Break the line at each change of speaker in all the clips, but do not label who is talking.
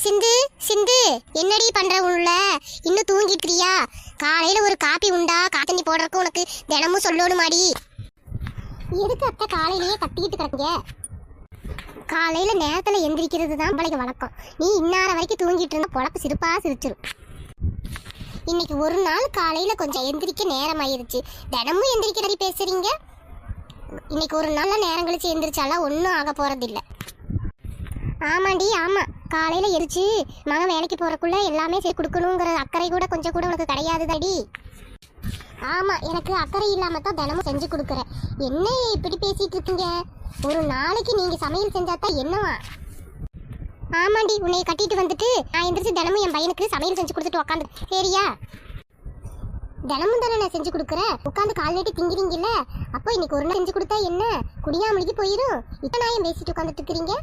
சிந்து சிந்து என்னடி பண்ற உள்ள இன்னும் தூங்கிட்டியா? காலையில ஒரு காப்பி உண்டா காத்தண்ணி போடுறதுக்கு உனக்கு தினமும் சொல்லணுமாடி. எதுக்கு அத்தை காலையிலேயே கத்திக்கிட்டு கிடக்குங்க? காலையில நேரத்துல எந்திரிக்கிறது தான் நம்மளுக்கு வழக்கம். நீ இந்நேரம் வரைக்கும் தூங்கிட்டு இருந்தா பொழப்பு சிரிப்பா சிரிச்சிரும். இன்னைக்கு ஒரு நாள் காலையில கொஞ்சம் எந்திரிக்க நேரம் ஆயிருச்சு. தினமும் எந்திரிக்கிறதை பேசுறீங்க. இன்னைக்கு ஒரு நாள் நேரம் கழிச்சு எந்திரிச்சாலாம் ஒன்றும் ஆக போறதில்லை. ஆமாண்டி ஆமா, காலையில எரிச்சு மகன் வேலைக்கு போறக்குள்ள எல்லாமே சரி கொடுக்கணுங்கிற அக்கறை கூட கொஞ்சம் கூட உனக்கு கிடையாதுதாடி. ஆமா, எனக்கு அக்கறை இல்லாம தான் தினமும் செஞ்சு கொடுக்குறேன். என்ன இப்படி பேசிட்டு இருக்கீங்க? ஒரு நாளைக்கு நீங்க சமையல் செஞ்சாதான் என்னவா? ஆமாண்டி, உன்னை கட்டிட்டு வந்துட்டு நான் எந்திரிச்சு தினமும் என் பையனுக்கு சமையல் செஞ்சு கொடுத்துட்டு உட்காந்து சரியா? தினமும் தானே நான் செஞ்சு கொடுக்குறேன். உட்காந்து கால் நீட்டி திங்கிறீங்கல்ல, அப்போ இன்னைக்கு ஒரு நாள் செஞ்சு கொடுத்தா என்ன குடியாமலிக்கு போயிடும். இப்ப நான் ஏன் பேசிட்டு உட்காந்துட்டு இருக்கிறீங்க?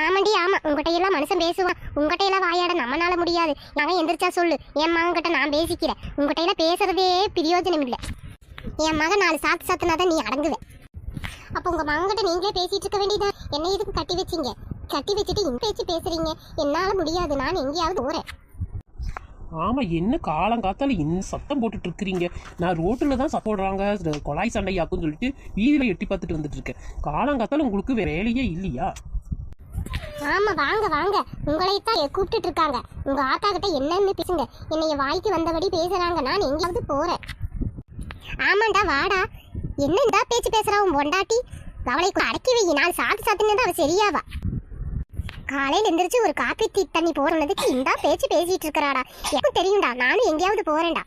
ஆமாண்டி ஆமா, உங்ககிட்ட எல்லாம் மனுஷன் பேசுவான். உங்ககிட்ட எல்லாம் வாயாட நம்மனால முடியாது. நான் எந்திரிச்சா சொல்லு, என் மகன் கிட்ட நான் பேசிக்கிறேன். உங்ககிட்ட எல்லாம் பேசுறதே பிரயோஜனம் இல்லை. என் மகன் 4 சாத்து சாத்துனாதான் நீ அடங்குவேன். அப்போ உங்க மகன்கிட்ட நீங்களே பேசிட்டு இருக்க வேண்டியதான். என்ன இதுக்கு கட்டி வச்சிங்க? கட்டி வச்சுட்டு இந்த பேச்சு பேசுறீங்க. என்னால முடியாது, நான் எங்கேயாவது போறேன்.
ஆமா, என்ன காலங்காத்தால இன்னும் சத்தம் போட்டுட்டு இருக்கிறீங்க? நான் ரோட்டுல தான் சத்தம் போடுறாங்க கொலாய் சண்டையாக்குன்னு சொல்லிட்டு வீதியில எட்டி பார்த்துட்டு வந்துட்டு இருக்கேன். காலங்காத்தால உங்களுக்கு வேலையே இல்லையா?
ஆமா, வாங்க வாங்க, உங்களைத்தான் கூப்பிட்டு இருக்காங்க. உங்க ஆத்தா கிட்ட என்னன்னு பேசுங்க. என்னைய வாய்க்கு வந்தபடி பேசுறாங்க. நான் எங்கேயாவது போறேன். ஆமாண்டா வாடா. என்ன இந்த பேச்சு பேசுறா உன் பொண்டாட்டி? அவளை அடக்கி வை. நான் சாத்து சாத்துன்னு அவ சரியாவா? காலையில எந்திரிச்சு ஒரு காப்பி தண்ணி போடுறதுக்கு இந்த பேச்சு பேசிட்டு இருக்கிறாடா. எனக்கு தெரியும்டா, நானும் எங்கேயாவது போறேன்டா.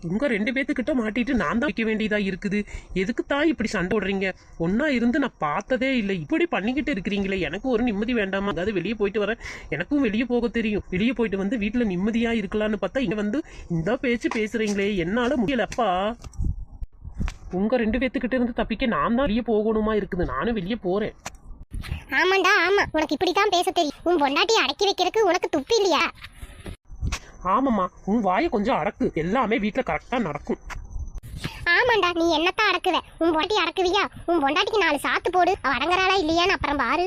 உங்க 2 பேத்துக்கிட்ட மாட்டிட்டு நான் தான் வைக்க வேண்டியதா இருக்குது. எதுக்கு தான் இப்படி சண்டை போடுறீங்க? ஒன்னா இருந்து நான் பார்த்ததே இல்லை. இப்படி பண்ணிக்கிட்டு இருக்கிறீங்களே, எனக்கு ஒரு நிம்மதி வேண்டாமா? அதாவது வெளியே போயிட்டு வரேன், எனக்கும் வெளியே போக தெரியும். வெளியே போயிட்டு வந்து வீட்டுல நிம்மதியா இருக்கலாம்னு பார்த்தா இங்க வந்து இந்த பேச்சு பேசுறீங்களே, என்னால முடியலப்பா. உங்க 2 பேத்துக்கிட்ட இருந்து தப்பிக்க நான் தான் வெளியே போகணுமா இருக்குது. நானும் வெளியே போறேன்.
ஆமாண்டா ஆமா, உனக்கு இப்படித்தான் பேச தெரியும். உன் பொண்டாட்டியை அடக்கி வைக்கிறதுக்கு உனக்கு துப்பி இல்லையா?
ஆமாம்மா, உன் வாயை கொஞ்சம் அடக்கு. எல்லாமே வீட்டுல கரெக்டா நடக்கும்.
ஆமாண்டா, நீ என்னத்தான் அடக்குவ? உன் பொண்டாட்டி அடக்குவியா? உன் பொண்டாட்டிக்கு 4 சாத்து போடு. அவ அடங்குறாளா இல்லையான்னு அப்புறம் பாரு.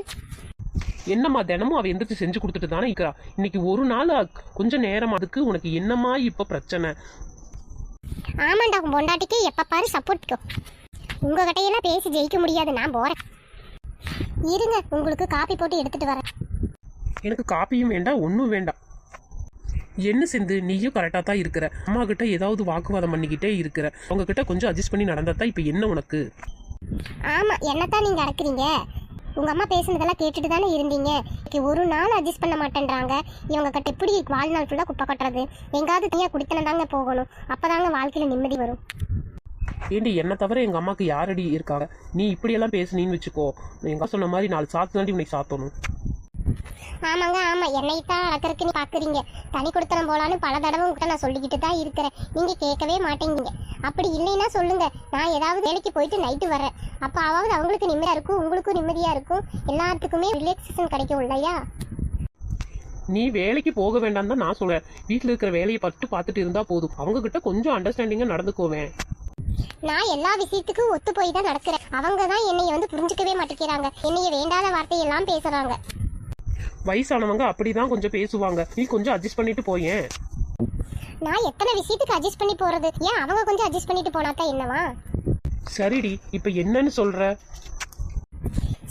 என்னம்மா, தினமும் அவ எந்திரிச்சு செஞ்சு கொடுத்துட்டு தானே இருக்கிறா. இன்னைக்கு ஒரு நாள் கொஞ்சம் நேரம், அதுக்கு உனக்கு என்னம்மா இப்ப பிரச்சனை?
ஆமாண்டா, உன் பொண்டாட்டிக்கு எப்ப பாரு சப்போர்ட். உங்ககிட்ட எல்லாம் பேசி ஜெயிக்க முடியாது. நான் போறேன். இருங்க, உங்களுக்கு காப்பி போட்டு எடுத்துட்டு வரேன்.
எனக்கு காப்பியும் வேண்டாம், ஒன்றும் வேண்டாம். என்ன செந்து, நீயும் கரெக்டாக தான் இருக்கிற. அம்மா கிட்ட ஏதாவது வாக்குவாதம் பண்ணிக்கிட்டே இருக்கிற. அவங்க கிட்ட கொஞ்சம் அட்ஜஸ்ட் பண்ணி நடந்தா இப்போ என்ன உனக்கு?
ஆமா, என்னத்தான் நீங்க அடக்குறீங்க? உங்க அம்மா பேசுனதெல்லாம் கேட்டுட்டு தானே இருந்தீங்க. ஒரு நாள் அட்ஜஸ்ட் பண்ண மாட்டேன்றாங்க. இவங்க கிட்ட எப்படி வாழ்நாள் ஃபுல்லா குப்பை கட்டுறது? எங்காவது தனியா குடித்தனம் தாங்க போகணும். அப்பதாங்க வாழ்க்கையில நிம்மதி வரும்.
ஏண்டி, என்ன தவிர எங்க அம்மாக்கு யாரடி இருக்காங்க? நீ இப்படியெல்லாம் பேசுனீன்னு வச்சுக்கோ, எங்க சொன்ன மாதிரி 4 சாத்து தாண்டி உனக்கு சாத்தணும்.
ஆமாங்க ஆமா, என்னைத்தான் அடக்கிறதுக்கு நீ பாக்குறீங்க. தனி கொடுத்தனம் போலான்னு பல தடவை உங்ககிட்ட நான் சொல்லிக்கிட்டு தான் இருக்கிறேன். நீங்க கேட்கவே மாட்டேங்க. அப்படி இல்லைன்னா சொல்லுங்க, நான் ஏதாவது வேலைக்கு போயிட்டு நைட்டு வரேன். அப்ப அவாவது அவங்களுக்கு நிம்மதியா இருக்கும், உங்களுக்கும் நிம்மதியா இருக்கும், எல்லாத்துக்குமே ரிலாக்ஸேஷன் கிடைக்கும் இல்லையா?
நீ வேலைக்கு போக வேண்டாம் தான் நான் சொல்றேன். வீட்டுல இருக்கிற வேலையை பார்த்துட்டு இருந்தா போதும். அவங்க கிட்ட கொஞ்சம் அண்டர்ஸ்டாண்டிங்கா நடந்துக்கோவேன்.
நான் எல்லா விஷயத்துக்கும் ஒத்து போய் தான் நடக்கிறேன். அவங்க தான் என்னைய புரிஞ்சுக்கவே மாட்டேங்கிறாங்க. என்னைய வேண்டாத வார்த்தையெல்லாம் பேசுறாங்க.
வயசானவங்க அப்படிதான் கொஞ்சம் பேசுவாங்க. நீ கொஞ்சம் அட்ஜஸ்ட் பண்ணிட்டு போயேன்.
நான் எத்தனை விஷயத்துக்கு அட்ஜஸ்ட் பண்ணி போறது? ஏன் அவங்க கொஞ்சம் அட்ஜஸ்ட் பண்ணிட்டு போனாதான் என்னவா?
சரிடி, இப்ப என்னன்னு சொல்ற?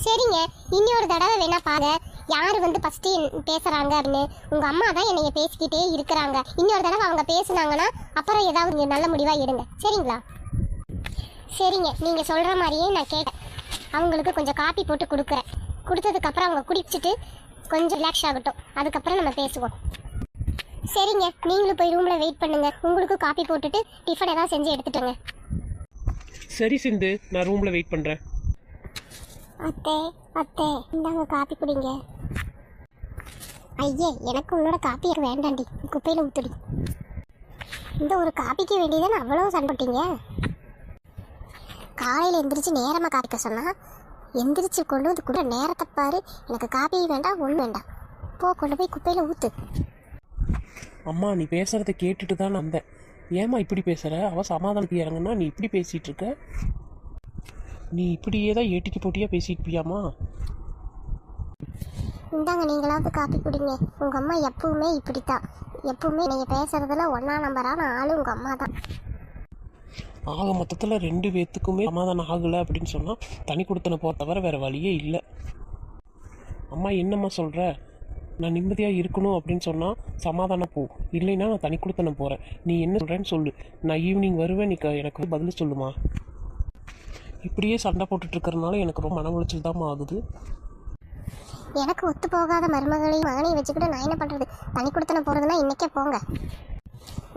சரிங்க, இன்னொரு தடவை வேணா பாரு யாரு ஃபர்ஸ்ட் பேசுறாங்க அப்படின்னு. உங்க அம்மா தான் என்னைய பேசிக்கிட்டே இருக்கிறாங்க. இன்னொரு தடவை அவங்க பேசுனாங்கன்னா அப்புறம் ஏதாவது நல்ல முடிவா எடுங்க, சரிங்களா? சரிங்க, நீங்க சொல்ற மாதிரியே நான் கேட்டேன். அவங்களுக்கு கொஞ்சம் காப்பி போட்டு கொடுக்குறேன். கொடுத்ததுக்கு அப்புறம் அவங்க குடிச்சிட்டு கொஞ்சம் ரிலாக்ஸ் ஆகட்டும், அதுக்கப்புறம் நம்ம பேசுவோம். சரிங்க, நீங்களும் போய் ரூம்ல வெயிட் பண்ணுங்க. உங்களுக்கு காப்பி போட்டுட்டு டிஃபன் ஏதாவது செஞ்சு எடுத்துட்டுங்க.
சரி சிந்து, நான் ரூம்ல வெயிட் பண்றேன்.
அத்தை அத்தை, இந்தாங்க காப்பி குடிங்க. ஐயே, எனக்கு உன்னோட காப்பி வேண்டாண்டி, குப்பையில ஊத்துடி. இந்த ஒரு காப்பிக்கு வேண்டியதானே அவ்வளவு சண்டை போட்டீங்க? காலையில் எந்திரிச்சு நேரமாக காப்பிக்க சொன்னால் எந்திரிச்சு கொண்டு வந்து கூட நேரத்தை பாரு. எனக்கு காப்பி வேண்டாம், ஒன்றும் வேண்டாம். போ, கொண்டு போய் குப்பையில் ஊற்று.
அம்மா, நீ பேசுறத கேட்டுட்டு தான் நான் வந்தேன். ஏமா இப்படி பேசுற? அவ சமாதானத்துக்கு இறங்குனா நீ இப்படி பேசிட்டு இருக்க. நீ இப்படியே தான் ஏட்டிக்கு போட்டியா பேசிட்டு பியாமா?
இந்தாங்க நீங்களாவது காப்பி குடிங்க. உங்க அம்மா எப்பவுமே இப்படித்தான், எப்பவுமே நீங்க பேசுறதுல ஒன்னா நம்பரான ஆளு உங்க அம்மா தான்.
ஆக மொத்தத்தில் 2 பேத்துக்குமே சமாதானம் ஆகலை அப்படின்னு சொன்னால் தனி கொடுத்தன போக தவிர வேறு வழியே இல்லை. அம்மா என்னம்மா சொல்கிற? நான் நிம்மதியாக இருக்கணும் அப்படின்னு சொன்னால் சமாதானம் போ, இல்லைன்னா நான் தனி கொடுத்தன போகிறேன். நீ என்ன சொல்கிறேன்னு சொல்லு, நான் ஈவினிங் வருவேன், நீ எனக்கு பதில் சொல்லுமா. இப்படியே சண்டை போட்டுட்ருக்கறனால எனக்கு ரொம்ப மன உளைச்சல் தான் ஆகுது.
எனக்கு ஒத்து போகாத மருமகளையும் மகனையும் வச்சுக்கிட்டு நான் என்ன பண்ணுறது? தனி கொடுத்தன போகிறதுனா இன்றைக்கே போங்க.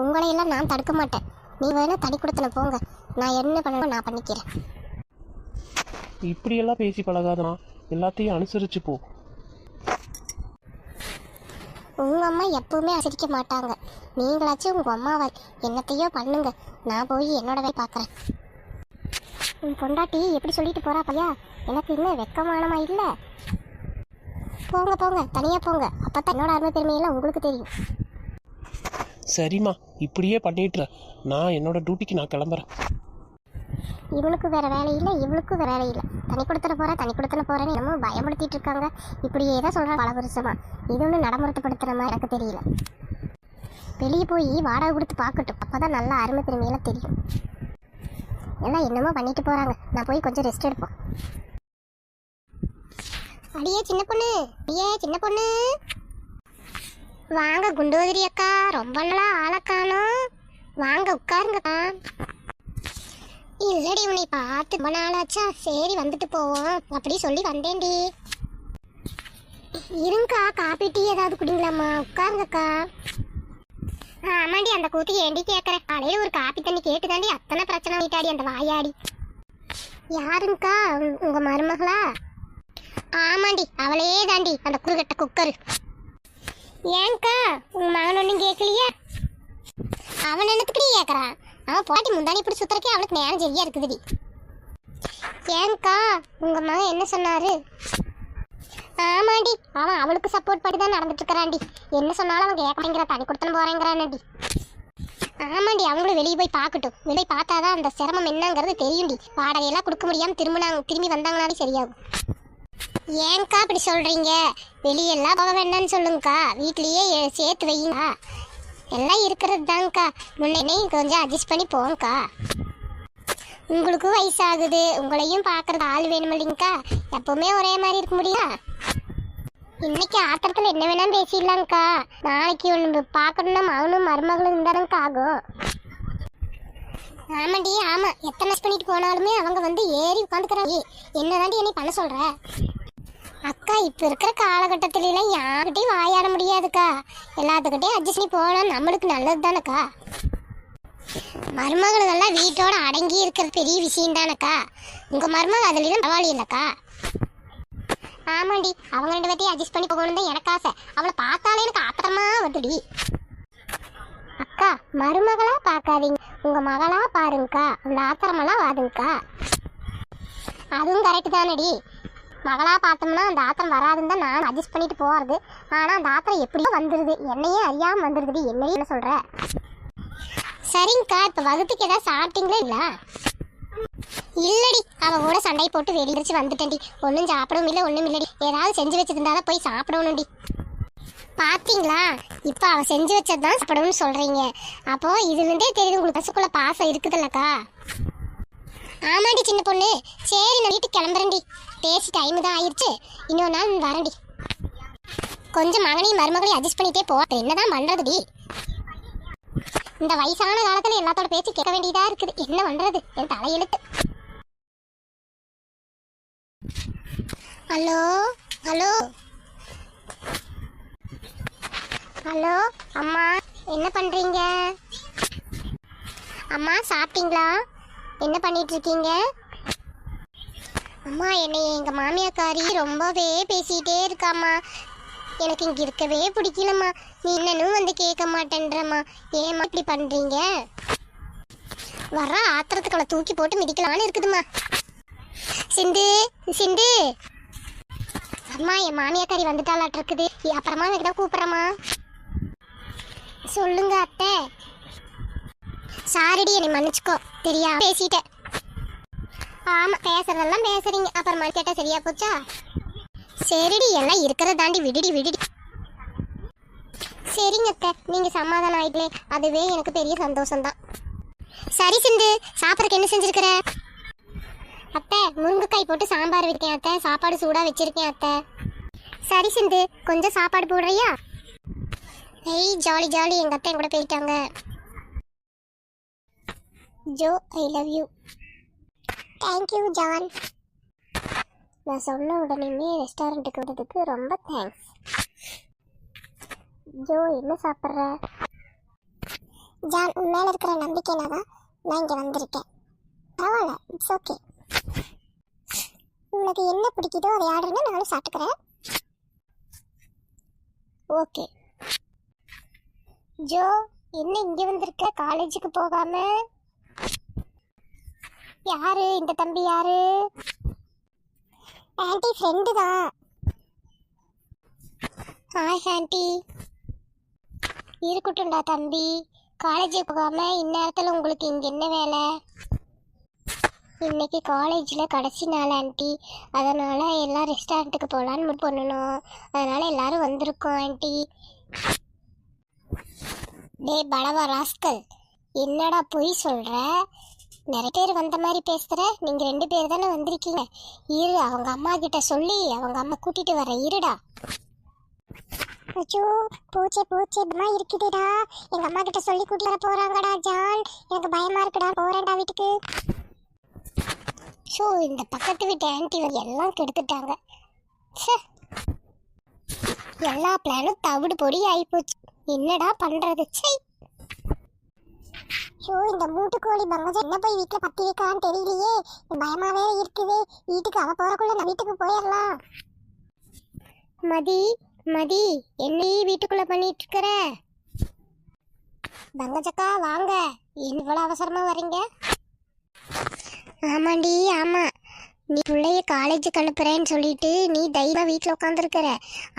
உங்களையெல்லாம் நான் தடுக்க மாட்டேன். நீ வேணா தனி கொடுத்தன போங்க, நான் என்ன பண்ணணும் நான் பண்ணிக்கிறேன்.
இப்படியெல்லாம் பேசி பழகாதனா, எல்லாத்தையும் அனுசரித்து போ.
உங்கள் அம்மா எப்பவுமே அனுசரிக்க மாட்டாங்க. நீங்களாச்சும் உங்கள் அம்மாவை என்னத்தையோ பண்ணுங்க, நான் போய் என்னோட வேலை பார்க்குறேன். உன் பொண்டாட்டி எப்படி சொல்லிட்டு போகிறா பையா? எனக்கு இன்னும் வெக்கமானமா இல்லை. போங்க போங்க, தனியாக போங்க, அப்போ தான் என்னோட அருமை பெருமையெல்லாம் உங்களுக்கு தெரியும்.
சரிம்மா, இப்படியே பண்ணிட்டுற, நான் என்னோட டியூட்டிக்கு நான் கிளம்புறேன்.
இவனுக்கு வேற வேலை இல்லை, இவளுக்கும் வேற வேலை இல்லை. தனி கொடுத்துட போகிறேன்னு என்னமோ பயப்படுத்திட்டு இருக்காங்க. இப்படியே தான் சொல்கிறாங்க பல வருஷமா. இது ஒன்று நடைமுறைப்படுத்துகிற மாதிரி எனக்கு தெரியல. வெளியே போய் வாடகை கொடுத்து பார்க்கட்டும், அப்போ தான் நல்லா அருமை பெருமையெல்லாம் தெரியும். எல்லாம் என்னமோ பண்ணிட்டு போகிறாங்க, நான் போய் கொஞ்சம் ரெஸ்ட் எடுப்போம். அடியே சின்ன பொண்ணு, வாங்க குண்டோதிரி அக்கா, ரொம்ப நாளா ஆளை காணோம். வாங்க உட்காருங்கக்கா. இல்லடி உன்னை பார்த்து ரொம்ப நாளாச்சா, சரி வந்துட்டு போவோம் அப்படி சொல்லி வந்தேன்டி. இருங்கக்கா, காப்பி டீ ஏதாவது குடிங்களாம்மா, உட்காருங்கக்கா. ஆமாண்டி, அந்த கூத்து ஏண்டி கேட்குறேன்? காலையில் ஒரு காப்பி தண்ணி கேட்டு தாண்டி அத்தனை பிரச்சனை பண்ணிட்டாடி அந்த வாயாடி. யாருங்கக்கா? உங்க மருமகளா? ஆமாண்டி, அவளே தாண்டி, அந்த குறுகட்ட குக்கரு. ஏன்க்கா உங்க மகன் ஒன்றும் கேட்கலையா? அவன் என்னத்துக்குடி கேட்குறான்? அவன் பாட்டி முந்தானி இப்படி சுத்துறக்கே அவனுக்கு நேரம் சரியா இருக்குதுடி. ஏன்க்கா உங்க மகன் என்ன சொன்னாரு? ஆமாண்டி, அவன் அவளுக்கு சப்போர்ட் பண்ணி தான் நடந்துட்டு இருக்கிறான்டி. என்ன சொன்னாலும் அவன் கேட்கறேங்கிற, தனி கொடுத்தன போறேங்கிறான்டி. ஆமாண்டி, அவங்களும் வெளியே போய் பார்க்கட்டும். வெளியே பார்த்தாதான் அந்த சிரமம் என்னங்கிறது தெரியும்டி. வாடகையெல்லாம் கொடுக்க முடியாமல் திரும்பி வந்தாங்கனாலே சரியாகும். ஏன்க்கா அப்படி சொல்றீங்க? வெளியெல்லாம் போக வேண்டாம்னு சொல்லுங்கக்கா, வீட்லயே சேர்த்து வைங்க. எல்லாம் இருக்கிறது தான்க்கா, முன்னே கொஞ்சம் அட்ஜஸ்ட் பண்ணி போங்கக்கா. உங்களுக்கும் வயசாகுது, உங்களையும் பார்க்கறது ஆள் வேணும் இல்லைங்கக்கா. எப்பவுமே ஒரே மாதிரி இருக்க முடியா? இன்னைக்கு ஆத்திரத்தில் என்ன வேணாலும் பேசிடலாங்க்கா. நாளைக்கு ஒன்று பார்க்கணுன்னா மகனும் மருமகளும் இருந்தாருங்கக்கா ஆகும். ஆமாண்டி, ஆமாம், எத்தனை பண்ணிட்டு போனாலுமே அவங்க வந்து ஏறி உட்காந்துக்கிறாங்க. என்னதாண்டி என்னை பண்ண சொல்கிற? அக்கா, இப்போ இருக்கிற காலகட்டத்திலாம் யார்கிட்டையும் வாயாட முடியாதுக்கா. எல்லாத்துக்கிட்டையும் அட்ஜஸ்ட் பண்ணி போனால் நம்மளுக்கு நல்லது தானேக்கா. மருமகளுக்கெல்லாம் வீட்டோட அடங்கி இருக்கிறது பெரிய விஷயம் தானேக்கா. உங்கள் மருமகள் அதுலாம் பரவாயில்ல இல்லைக்கா. ஆமாண்டி, அவங்க 2 பேர்த்தையும் அட்ஜஸ்ட் பண்ணி போகணும் தான் எனக்கு ஆசை. அவளை பார்த்தாலே எனக்கு ஆத்திரமா வந்துடி. அக்கா, மருமகளா பார்க்காதீங்க, உங்கள் மகளா பாருங்கக்கா. அந்த ஆத்திரமெல்லாம் வாதுங்கக்கா. அதுவும் கரெக்டு தானடி. மகளா பார்த்தோம்னா அந்த ஆத்திரம் வராதுன்னு தான் நான் அட்ஜஸ்ட் பண்ணிட்டு போகிறது. ஆனால் அந்த ஆத்திரம் எப்படியோ வந்துடுது, என்னையே அறியாமல் வந்துடுதுடி. என்ன சொல்கிற? சரிங்கக்கா, இப்போ வகுத்துக்கு ஏதாவது சாப்பிட்டீங்களா? இல்லடி, அவள் கூட சண்டை போட்டு வெளியிடிச்சு வந்துட்டேன்டி. ஒன்றும் சாப்பிடவும் இல்லை, ஒன்றும் இல்லடி. ஏதாவது செஞ்சு வச்சுருந்தாதான் போய் சாப்பிடணும்டி. பார்த்தீங்களா, இப்போ அவள் செஞ்சு வச்சது தான் சாப்பிடணும்னு சொல்கிறீங்க. அப்போது இதுலேருந்தே தெரியுது உங்களுக்கு பசுக்குள்ள பாசம் இருக்குதுல்லக்கா. ஆமாண்டி சின்ன பொண்ணு, சரி நான் வீட்டுக்கு கிளம்புறேன்டி. பேசி டைமு தான் ஆயிடுச்சு, இன்னொரு நாள் வரேன்டி. கொஞ்சம் மகனையும் மருமகளையும் அட்ஜஸ்ட் பண்ணிட்டே போ. என்னதான் பண்ணுறதுடி? இந்த வயசான காலத்தில் எல்லாத்தோட பேச்சு கேட்க வேண்டியதாக இருக்குது. என்ன பண்ணுறது? என் தலையெழுத்து. ஹலோ ஹலோ ஹலோ அம்மா, என்ன பண்ணுறீங்க? அம்மா சாப்பிட்டீங்களா? என்ன பண்ணிட்டு இருக்கீங்க? அம்மா, என்னை எங்கள் மாமியாக்காரி ரொம்பவே பேசிகிட்டே இருக்காம்மா. எனக்கு இங்கே இருக்கவே பிடிக்கலம்மா. நீ என்னன்னு வந்து கேட்க மாட்டேன்றம்மா. ஏம்மா இப்படி பண்ணுறீங்க? வர்ற ஆத்திரத்துக்களை தூக்கி போட்டு மிதிக்கலான்னு இருக்குதுமா. சிந்து சிந்து, அம்மா என் மாமியாக்காரி வந்துட்டாலாட்டு இருக்குது. அப்புறமா எனக்கு தான் கூப்பிட்றம்மா. சொல்லுங்க அத்தை. சாரிடி, என்னை மன்னிச்சுக்கோ, தெரியாம பேசிட்டேன். ஆமாம், பேசுறதெல்லாம் பேசுறீங்க, அப்புறமா கேட்டால் சரியா போச்சா? சரிடி, எல்லாம் இருக்கிறத தாண்டி விடுடி விடுடி. சரிங்க அத்தை, நீங்க சமாதானம் ஆயிட்டே அதுவே எனக்கு பெரிய சந்தோஷம்தான். சரி சிந்து, சாப்பிட்றதுக்கு என்ன செஞ்சிருக்கிற? அத்தை, முருங்கைக்காய் போட்டு சாம்பார் வைக்கேன் அத்தை, சாப்பாடு சூடா வச்சிருக்கேன் அத்தை. சரி சிந்து, கொஞ்சம் சாப்பாடு போடுறியா? ஏய் ஜாலி ஜாலி, எங்க அத்தை கூட போயிட்டாங்க. Joe, I love you. Thank you John. நான் சொன்ன உடனே ரெஸ்டாரண்ட்டுக்கு வந்ததுக்கு ரொம்ப தேங்க்ஸ். ஜோ, என்ன சாப்பிட்ற? ஜான், உன் மேலே இருக்கிற நம்பிக்கையில தான் நான் இங்கே வந்திருக்கேன். பரவாயில்ல, இட்ஸ் ஓகே. உனக்கு என்ன பிடிக்குதோ அதை ஆர்டர்னா நானும் சாப்பிட்டுக்கிறேன். ஓகே. ஜோ, என்ன இங்கே வந்திருக்க, காலேஜுக்கு போகாம? யாரு இந்த தம்பி? யாரு? ஆன்ட்டி ஃப்ரெண்டு தான். Hi aunty. இருக்கட்டும்டா தம்பி, காலேஜுக்கு போகாம இந்நேரத்தில் உங்களுக்கு இங்கே என்ன வேலை? இன்னைக்கு காலேஜில் கடைசி நாள் ஆன்ட்டி, அதனால் எல்லாம் ரெஸ்டாரண்ட்டுக்கு போகலான்னு முடிவு பண்ணணும். அதனால் எல்லாரும் வந்திருக்கோம் ஆன்ட்டி. டே படவா ராஸ்கல், என்னடா பொய் சொல்கிற? நிறைய பேர் வந்த மாதிரி பேசுகிற. நீங்கள் 2 பேர் தானே வந்திருக்கீங்க. இரு, அவங்க அம்மா கிட்ட சொல்லி அவங்க அம்மா கூட்டிகிட்டு வர. இருடா. அச்சோ, பூச்சே பயமா இருக்குதுடா. எங்க அம்மா கிட்ட சொல்லி கூட்டி வர போறாங்கடா ஜான், எனக்கு பயமா இருக்குடா. போறேன்டா வீட்டுக்கு. ஷோ, இந்த பக்கத்து வீட்டு ஆன்ட்டி எல்லாம் கெடுத்துட்டாங்க. எல்லா பிளானும் தவிடு பொடி ஆயிப்போச்சு. என்னடா பண்றது? சை. ஷோ, இந்த மூட்டுக்கோழி பங்கஜம் என்ன போய் வீட்டுல பத்தி வைக்கலான்னு தெரியலையே. பயமாவே இருக்குது. வீட்டுக்கு அவ போறக்குள்ள நான் வீட்டுக்கு போயிடலாம். மதி மதி, என்னையே வீட்டுக்குள்ள பண்ணிட்டு இருக்கிற? பங்கஜக்கா வாங்க, இவ்வளவு அவசரமா வரீங்க? ஆமாண்டி ஆமா, நீ பிள்ளைய காலேஜுக்கு அனுப்புறேன்னு சொல்லிட்டு நீ தைரியமா வீட்டில் உட்காந்துருக்கிற.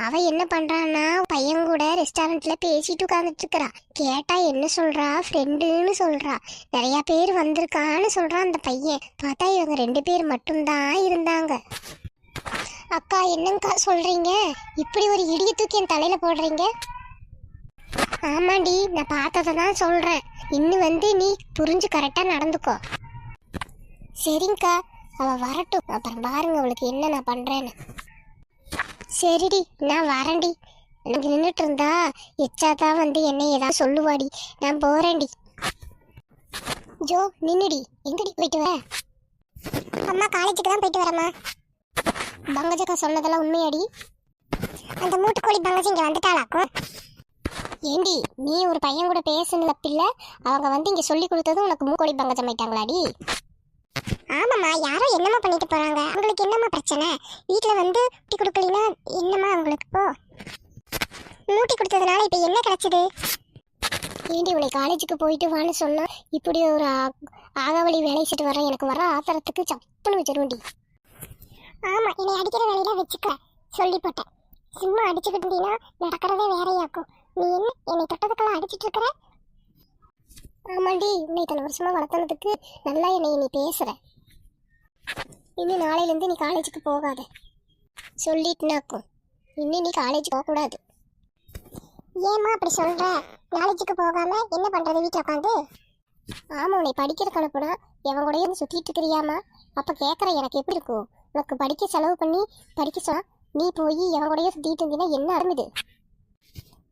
அவ என்ன பண்றான்னா பையன் கூட ரெஸ்டாரண்ட்ல பேசிட்டு உட்காந்துட்டு இருக்கிறா. கேட்டா என்ன சொல்றா? ஃப்ரெண்டுன்னு சொல்றா. நிறைய பேர் வந்திருக்கான்னு சொல்றான் அந்த பையன். பார்த்தா இவங்க 2 பேர் மட்டும்தான் இருந்தாங்க. அக்கா, என்னங்கக்கா சொல்றீங்க? இப்படி ஒரு இடிய தூக்கி என் தலையில போடுறீங்க? ஆமாண்டி, நான் பார்த்ததை தான் சொல்றேன். இன்னும் நீ புரிஞ்சு கரெக்டா நடந்துக்கோ. சரிங்கக்கா, அவ வரட்டும், அப்புறம் பாருங்க அவளுக்கு என்ன நான் பண்றேன்னு. சரிடி, நான் வரேன்டி. எனக்கு நின்றுட்டு இருந்தா எச்சாதான் என்னை ஏதாவது சொல்லுவாடி. நான் போறேன்டி. ஜோ, நின்னுடி. எங்கடி போயிட்டு வர? அம்மா, காலேஜுக்கு தான் போயிட்டு வரேம்மா. பங்கஜக்கா சொன்னதெல்லாம் உண்மையாடி? அந்த மூட்டுக்கோழி பங்கஜம் இங்க வந்துட்டாளாக்கும். ஏண்டி, நீ ஒரு பையன் கூட பேசுன தப்பில்ல? அவங்க இங்க சொல்லி கொடுத்ததும் உனக்கு மூக்கோழி பங்கஜம் ஆயிட்டாங்களாடி? ஆமாம்மா, யாரோ என்னம்மா பண்ணிட்டு போறாங்க. அவங்களுக்கு என்னம்மா பிரச்சனை? வீட்டில் ஊட்டி கொடுக்கலனா என்னம்மா அவங்களுக்கு? இப்போ மூட்டி கொடுத்ததுனால இப்போ என்ன கிடைச்சது? ஏண்டி, உன்னை காலேஜுக்கு போயிட்டு வான்னு சொன்னா இப்படி ஒரு ஆகாவளி வேலை செட்டு வரேன். எனக்கு வர ஆத்திரத்துக்கு சப்புன்னு வச்சிருவேண்டி. ஆமா, என்னை அடிக்கிற வேலையில வச்சுக்க சொல்லி போட்டேன். சும்மா அடிச்சுக்கிட்டு இருந்தீங்கன்னா நடக்கிறதே வேறையாக்கும். நீ என்ன என்னை தொட்டதுக்கெல்லாம் அடிச்சுட்டு இருக்கிற? ஆமாண்டி, உன்னை இத்தனை வருஷமா வளர்த்தனதுக்கு நல்லா என்னை நீ பேசுற. இன்னும் நாளையிலேருந்து நீ காலேஜுக்கு போகாத சொல்லிட்டுனாக்கும். இன்னும் நீ காலேஜ் போகக்கூடாது. ஏம்மா அப்படி சொல்ற? காலேஜுக்கு போகாம என்ன பண்றது வீட்டில் உட்காந்து? ஆமா, உன்னை படிக்கிறதுக்கு அனுப்புனா எவன் கூட சுத்திட்டு இருக்கிறியாமா? அப்ப கேட்குற எனக்கு எப்படி இருக்கும்? உனக்கு படிக்க செலவு பண்ணி படிக்க சொன்னா நீ போய் எவன் கூடயே சுத்திட்டு இருந்தீங்கன்னா என்ன அருந்துது?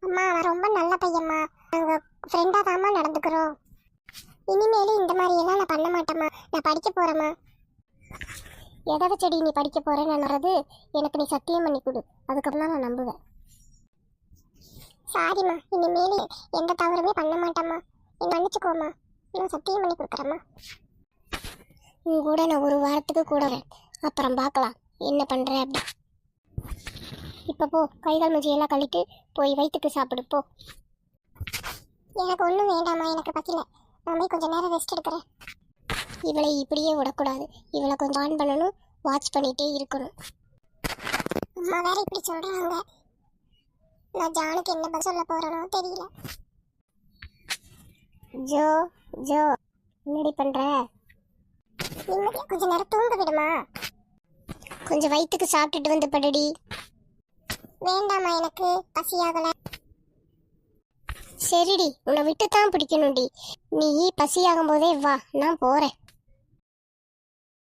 அம்மா, நான் ரொம்ப நல்ல பையம்மா. நாங்கள் ஃப்ரெண்டாக தாம்மா நடந்துக்கிறோம். இனிமேலும் இந்த மாதிரி எல்லாம் நான் பண்ண மாட்டேம்மா. நான் படிக்க போறேம்மா. எதை செடி நீ படிக்க போறேன்னு எனக்கு நீ சத்தியம் பண்ணி கொடு, அதுக்கப்புறம் தான் நான் நம்புவேன். சாரிம்மா, இனிமேலும் எந்த தவறுமே பண்ண மாட்டேம்மா. என்னை மன்னிச்சுக்கோம்மா. நான் சத்தியம் பண்ணி கொடுக்குறேம்மா. உன் கூட நான் ஒரு வாரத்துக்கு கூட வரேன், அப்புறம் பார்க்கலாம் என்ன பண்ணுற அப்படி. இப்போ போ, கைகால் மூஞ்சியெல்லாம் கழிட்டு போய் வயிற்றுக்கு சாப்பிடு போ. எனக்கு ஒன்றும் வேண்டாம்மா, எனக்கு பசில. நான் போய் கொஞ்சம் நேரம் ரெஸ்ட் எடுக்கிறேன். இவளை இப்படியே விடக்கூடாது. இவளை கொஞ்சம் ஆன் பண்ணணும், வாட்ச் பண்ணிகிட்டே இருக்கணும். அம்மா வேற இப்படி சொல்கிறாங்க. நான் ஜானுக்கு என்ன பதில் சொல்ல போகிறேனோ தெரியல. ஜோ ஜோ, என்னடி பண்ணுற? நிம்மதியாக கொஞ்சம் நேரம் தூங்க விடுமா? கொஞ்சம் வயிற்றுக்கு சாப்பிட்டுட்டு வந்து படுடி. வேண்டாமா, எனக்கு பசியாகல. சரிடி, உன்னை விட்டு தான் பிடிக்கணும்டி. நீ பசியாகும் போதே வா, நான் போறேன்.